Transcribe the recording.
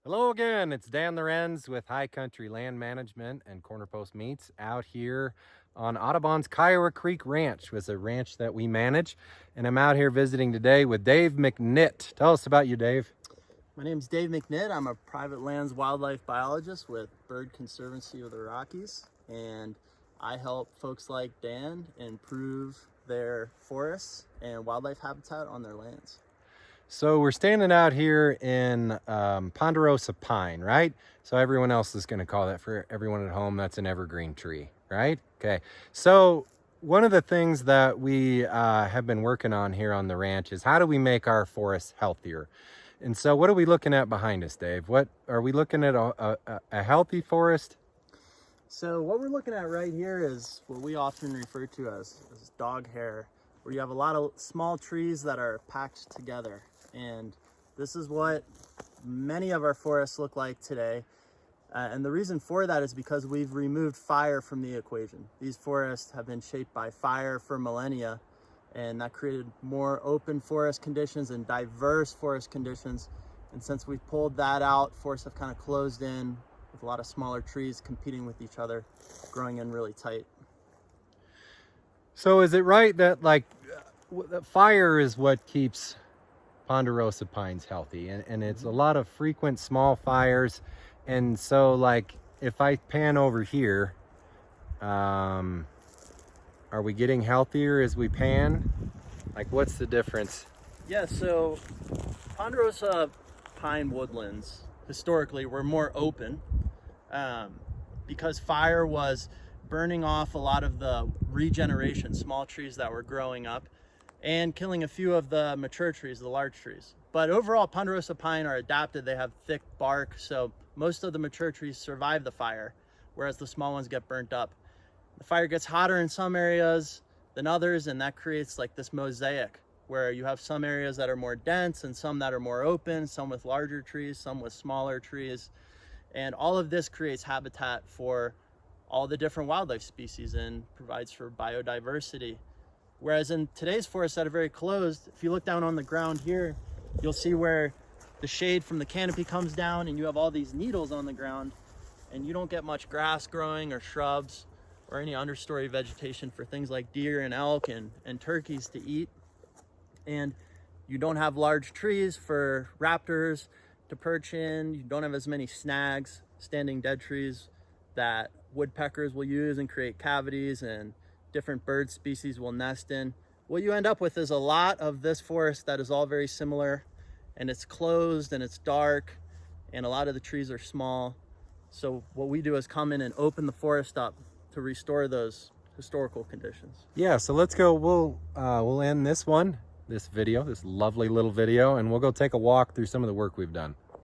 Hello again, it's Dan Lorenz with High Country Land Management and Corner Post Meats out here on Audubon's Kiowa Creek Ranch, which is a ranch that we manage. And I'm out here visiting today with Dave McNitt. Tell us about you, Dave. My name is Dave McNitt. I'm a private lands wildlife biologist with Bird Conservancy of the Rockies, and I help folks like Dan improve their forests and wildlife habitat on their lands. So we're standing out here in ponderosa pine, right? So everyone else is going to call that, for everyone at home, that's an evergreen tree, right? Okay. So one of the things that we have been working on here on the ranch is how do we make our forests healthier? And so what are we looking at behind us, Dave? What are we looking at? A healthy forest? So what we're looking at right here is what we often refer to as dog hair, where you have a lot of small trees that are packed together. And this is what many of our forests look like today. And the reason for that is because we've removed fire from the equation. These forests have been shaped by fire for millennia, and that created more open forest conditions and diverse forest conditions. And since we've pulled that out, forests have kind of closed in with a lot of smaller trees competing with each other, growing in really tight. So is it right that fire is what keeps ponderosa pines healthy, and it's a lot of frequent small fires? And so like if I pan over here, are we getting healthier as we pan? Like, what's the difference? Yeah, so ponderosa pine woodlands historically were more open because fire was burning off a lot of the regeneration, small trees that were growing up, and killing a few of the mature trees, the large trees. But overall, ponderosa pine are adapted. They have thick bark, so most of the mature trees survive the fire, whereas the small ones get burnt up. The fire gets hotter in some areas than others, and that creates like this mosaic where you have some areas that are more dense and some that are more open, some with larger trees, some with smaller trees. And all of this creates habitat for all the different wildlife species and provides for biodiversity. Whereas in today's forests that are very closed, if you look down on the ground here, you'll see where the shade from the canopy comes down and you have all these needles on the ground, and you don't get much grass growing or shrubs or any understory vegetation for things like deer and elk and turkeys to eat. And you don't have large trees for raptors to perch in. You don't have as many snags, standing dead trees that woodpeckers will use and create cavities and different bird species will nest in. What you end up with is a lot of this forest that is all very similar, and it's closed and it's dark, and a lot of the trees are small. So what we do is come in and open the forest up to restore those historical conditions. Yeah, so let's go. We'll end this video, this lovely little video, and we'll go take a walk through some of the work we've done.